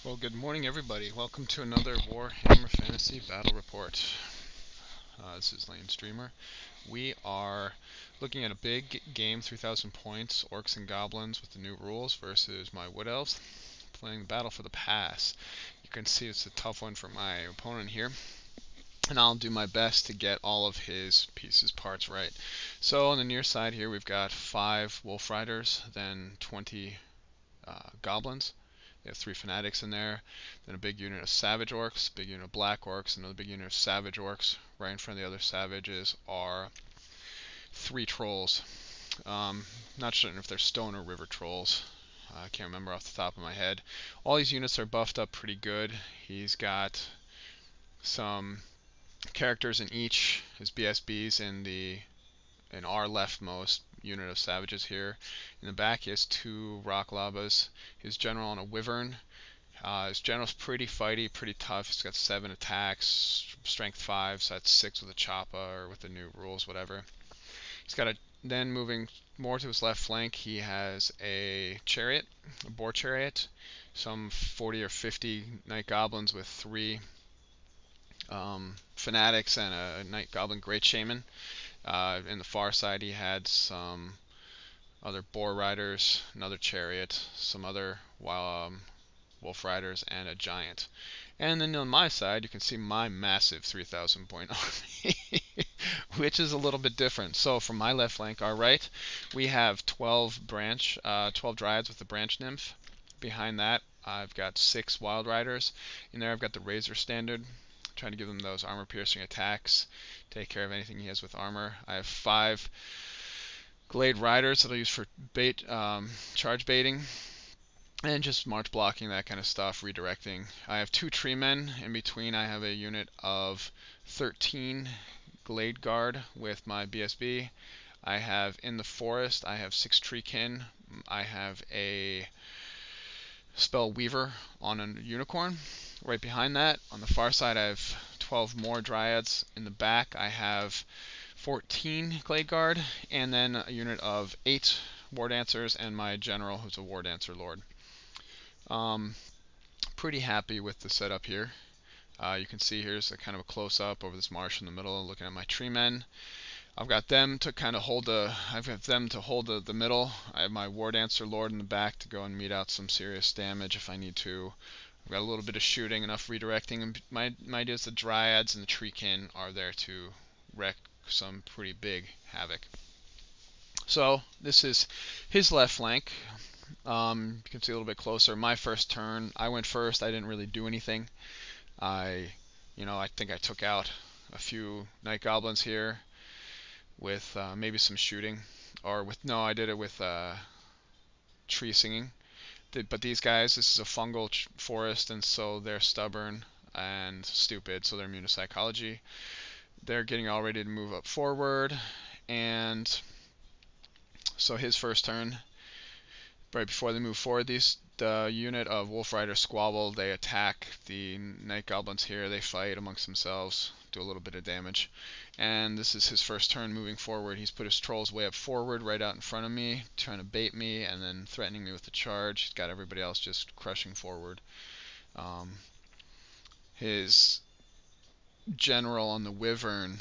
Well, good morning, everybody. Welcome to another Warhammer Fantasy Battle Report. This is Lane Streamer. We are looking at a big game, 3,000 points, Orcs and Goblins with the new rules versus my Wood Elves, playing the Battle for the Pass. You can see it's a tough one for my opponent here, and I'll do my best to get all of his parts right. So on the near side here, we've got 5 Wolf Riders, then 20 Goblins. They have 3 Fanatics in there, then a big unit of Savage Orcs, big unit of Black Orcs, another big unit of Savage Orcs. Right in front of the other Savages are 3 Trolls. Not certain if they're Stone or River Trolls. I can't remember off the top of my head. All these units are buffed up pretty good. He's got some characters in each. His BSBs in our leftmost unit of Savages here. In the back, he has 2 Rock Labas. His general on a Wyvern. His general's pretty fighty, pretty tough. He's got 7 attacks, strength 5, so that's 6 with a Choppa or with the new rules, whatever. He's got then moving more to his left flank, he has a chariot, a boar chariot, some 40 or 50 Night Goblins with 3 Fanatics and a Night Goblin Great Shaman. In the far side, he had some other boar riders, another chariot, some other wolf riders, and a giant. And then on my side, you can see my massive 3,000 point army, which is a little bit different. So from my left flank, our right, we have 12 dryads with the branch nymph. Behind that, I've got 6 wild riders. In there, I've got the Razor Standard, trying to give them those armor-piercing attacks, take care of anything he has with armor. I have 5 Glade Riders that I'll use for charge baiting, and just march blocking, that kind of stuff, redirecting. I have 2 Treemen. In between, I have a unit of 13 Glade Guard with my BSB. I have in the forest, I have 6 Treekin. I have a Spellweaver on a Unicorn. Right behind that, on the far side, I have 12 more Dryads. In the back, I have 14 Glade Guard, and then a unit of 8 Wardancers and my general, who's a Wardancer Lord. Pretty happy with the setup here. You can see here's a kind of a close-up over this marsh in the middle, looking at my Treemen. I've got them to kind of hold the middle. I have my Wardancer Lord in the back to go and mete out some serious damage if I need to. I've got a little bit of shooting, enough redirecting, and my idea is the Dryads and the Treekin are there to wreak some pretty big havoc. So this is his left flank. You can see a little bit closer. My first turn, I went first. I didn't really do anything. I think I took out a few Night Goblins here with maybe some shooting, or I did it with tree singing. But these guys, this is a fungal forest, and so they're stubborn and stupid, so they're immune to psychology. They're getting all ready to move up forward, and so his first turn, right before they move forward, the unit of Wolf Rider Squabble, they attack the Night Goblins here. They fight amongst themselves, do a little bit of damage. And this is his first turn moving forward. He's put his trolls way up forward, right out in front of me, trying to bait me and then threatening me with the charge. He's got everybody else just crushing forward. His general on the Wyvern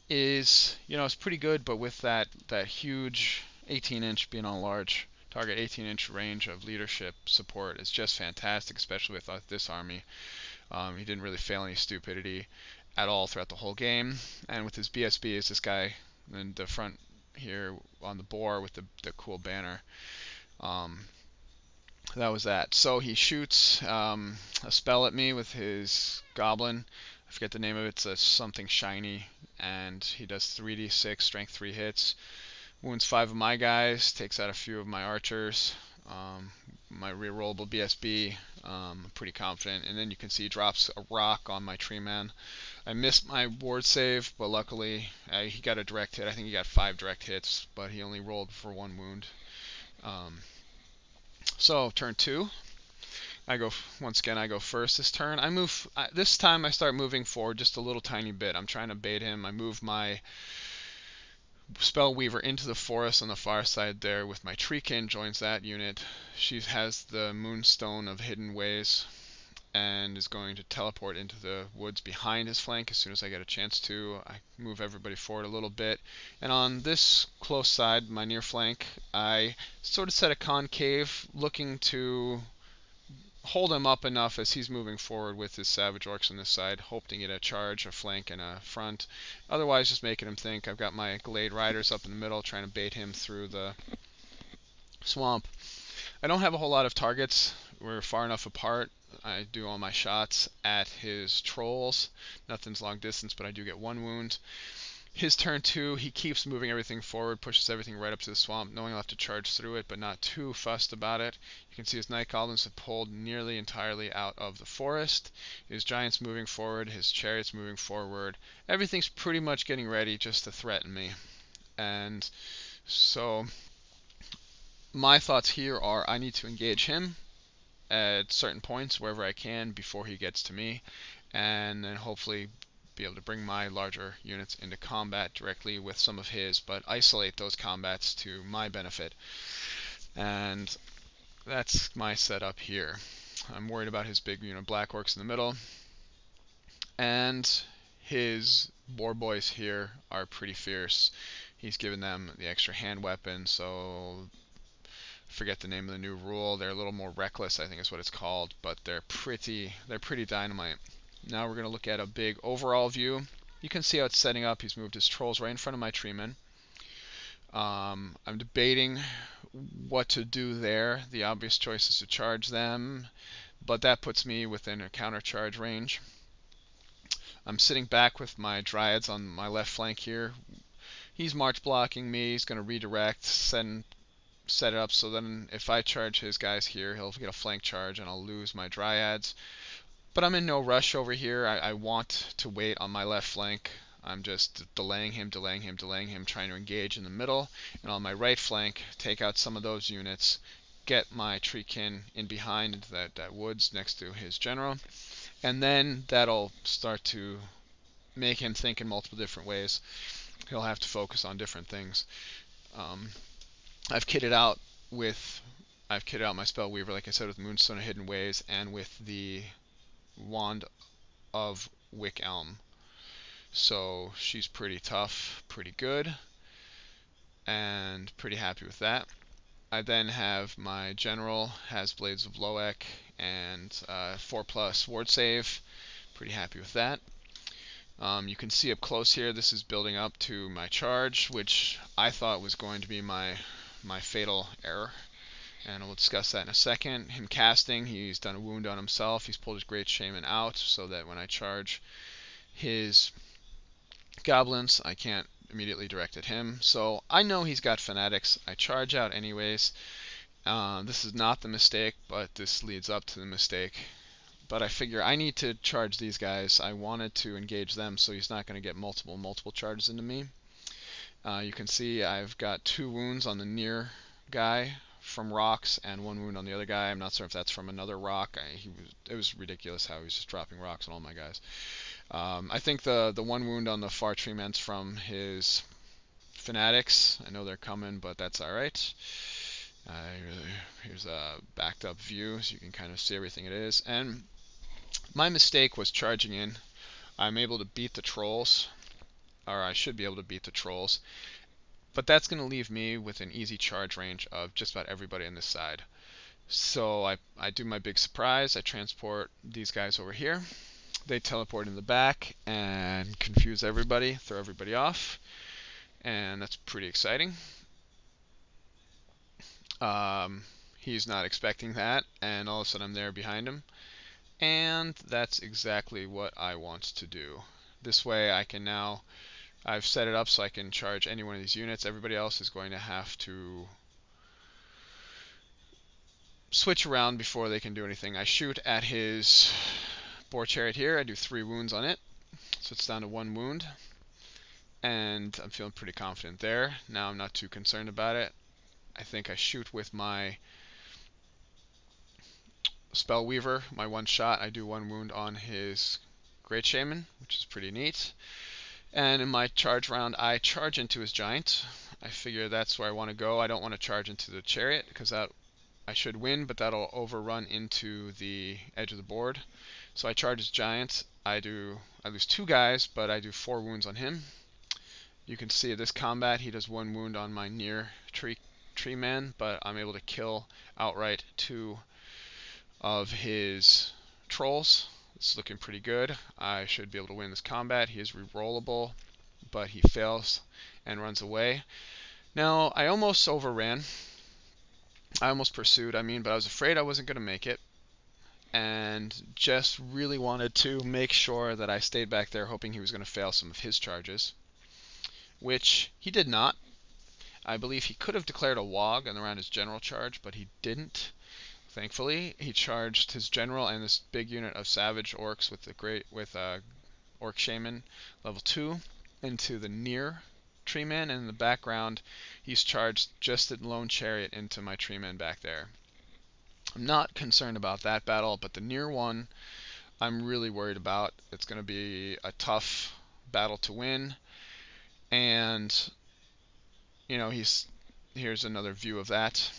is, it's pretty good, but with that huge 18-inch being on large target, 18-inch range of leadership support is just fantastic, especially with this army. He didn't really fail any stupidity at all throughout the whole game. And with his BSB is this guy in the front here on the boar with the cool banner. That was that. So he shoots a spell at me with his goblin. I forget the name of it. It's something shiny, and he does 3d6 strength 3 hits. Wounds 5 of my guys, takes out a few of my archers. My rerollable BSB, I'm pretty confident. And then you can see he drops a rock on my Treeman. I missed my ward save, but luckily he got a direct hit. I think he got 5 direct hits, but he only rolled for 1 wound. So turn 2, I go first this turn. This time I start moving forward just a little tiny bit. I'm trying to bait him. I move my Spellweaver into the forest on the far side there with my Treekin, joins that unit. She has the Moonstone of Hidden Ways, and is going to teleport into the woods behind his flank as soon as I get a chance to. I move everybody forward a little bit, and on this close side, my near flank, I sort of set a concave, looking to hold him up enough as he's moving forward with his savage orcs on this side, hoping to get a charge, a flank, and a front. Otherwise, just making him think. I've got my Glade Riders up in the middle, trying to bait him through the swamp. I don't have a whole lot of targets. We're far enough apart. I do all my shots at his trolls. Nothing's long distance, but I do get one wound. His turn 2, he keeps moving everything forward, pushes everything right up to the swamp, knowing I'll have to charge through it, but not too fussed about it. You can see his Night Goblins have pulled nearly entirely out of the forest. His Giants moving forward, his Chariots moving forward. Everything's pretty much getting ready just to threaten me. And so my thoughts here are I need to engage him at certain points wherever I can before he gets to me, and then hopefully be able to bring my larger units into combat directly with some of his, but isolate those combats to my benefit. And that's my setup here. I'm worried about his big black orcs in the middle, and his boar boys here are pretty fierce. He's given them the extra hand weapon, so forget the name of the new rule. They're a little more reckless, I think is what it's called, but they're pretty dynamite. Now we're going to look at a big overall view. You can see how it's setting up. He's moved his trolls right in front of my Treeman. I'm debating what to do there. The obvious choice is to charge them, but that puts me within a counter charge range. I'm sitting back with my Dryads on my left flank here. He's march blocking me. He's going to redirect, set it up so then if I charge his guys here, he'll get a flank charge and I'll lose my Dryads. But I'm in no rush over here. I want to wait on my left flank. I'm just delaying him, trying to engage in the middle. And on my right flank, take out some of those units, get my Treekin in behind into that woods next to his general. And then that'll start to make him think in multiple different ways. He'll have to focus on different things. I've kitted out my Spellweaver, like I said, with Moonstone of Hidden Ways and with the Wand of Wick Elm. So she's pretty tough, pretty good, and pretty happy with that. I then have my general has Blades of Loek and 4+ ward save. Pretty happy with that. You can see up close here, this is building up to my charge, which I thought was going to be my fatal error. And we'll discuss that in a second. Him casting, he's done a wound on himself. He's pulled his Great Shaman out so that when I charge his goblins, I can't immediately direct at him. So I know he's got fanatics. I charge out anyways. This is not the mistake, but this leads up to the mistake. But I figure I need to charge these guys. I wanted to engage them so he's not going to get multiple charges into me. You can see I've got 2 wounds on the near guy from rocks and 1 wound on the other guy. I'm not sure if that's from another rock. It was ridiculous how he was just dropping rocks on all my guys. I think the 1 wound on the far Treeman's from his fanatics. I know they're coming, but that's alright. Here's a backed up view so you can kind of see everything it is. And my mistake was charging in. I'm able to beat the trolls, or I should be able to beat the trolls, but that's going to leave me with an easy charge range of just about everybody on this side. So I do my big surprise. I transport these guys over here. They teleport in the back and confuse everybody, throw everybody off, and that's pretty exciting. He's not expecting that, and all of a sudden I'm there behind him, and that's exactly what I want to do. This way I can now, I've set it up so I can charge any one of these units. Everybody else is going to have to switch around before they can do anything. I shoot at his boar chariot here. I do 3 wounds on it, so it's down to 1 wound, and I'm feeling pretty confident there. Now I'm not too concerned about it. I think I shoot with my Spellweaver, my 1 shot. I do 1 wound on his Great Shaman, which is pretty neat. And in my charge round, I charge into his giant. I figure that's where I want to go. I don't want to charge into the chariot because that I should win, but that'll overrun into the edge of the board. So I charge his giant. I lose 2 guys, but I do 4 wounds on him. You can see this combat, he does 1 wound on my near tree man, but I'm able to kill outright 2 of his trolls. It's looking pretty good. I should be able to win this combat. He is rerollable, but he fails and runs away. Now, I almost overran. I almost pursued, but I was afraid I wasn't going to make it, and just really wanted to make sure that I stayed back there, hoping he was going to fail some of his charges, which he did not. I believe he could have declared a WOG around his general charge, but he didn't. Thankfully, he charged his general and this big unit of savage orcs with orc shaman level 2 into the near treeman, and in the background he's charged just a lone chariot into my treeman back there. I'm not concerned about that battle, but the near one I'm really worried about. It's going to be a tough battle to win, and here's another view of that.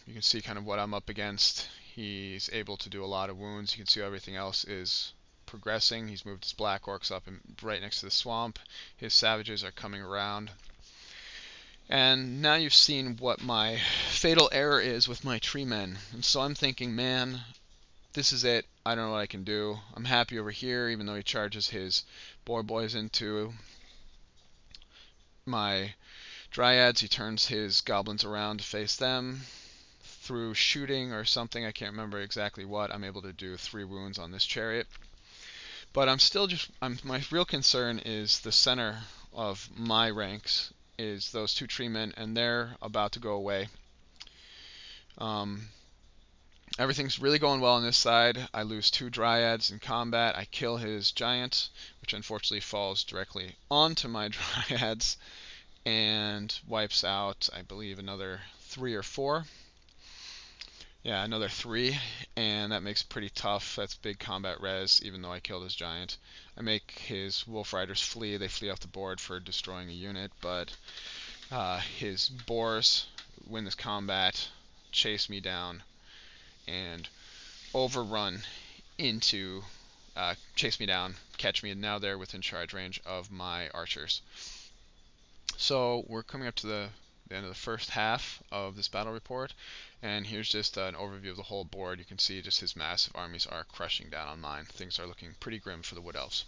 You can see kind of what I'm up against. He's able to do a lot of wounds. You can see everything else is progressing. He's moved his black orcs up and right next to the swamp. His savages are coming around. And now you've seen what my fatal error is with my tree men. And so I'm thinking, man, this is it. I don't know what I can do. I'm happy over here, even though he charges his boys into my dryads. He turns his goblins around to face them. Through shooting or something, I can't remember exactly what, I'm able to do 3 wounds on this chariot. But my real concern is the center of my ranks is those 2 tree men, and they're about to go away. Everything's really going well on this side. I lose 2 dryads in combat. I kill his giant, which unfortunately falls directly onto my dryads and wipes out, I believe, another 3 or 4. Yeah, another 3, and that makes it pretty tough. That's big combat res, even though I killed his giant. I make his wolf riders flee. They flee off the board for destroying a unit, but his boars win this combat, chase me down, and overrun into, chase me down, catch me, and now they're within charge range of my archers. So we're coming up to the end of the first half of this battle report, and here's just an overview of the whole board. You can see just his massive armies are crushing down on mine. Things are looking pretty grim for the Wood Elves.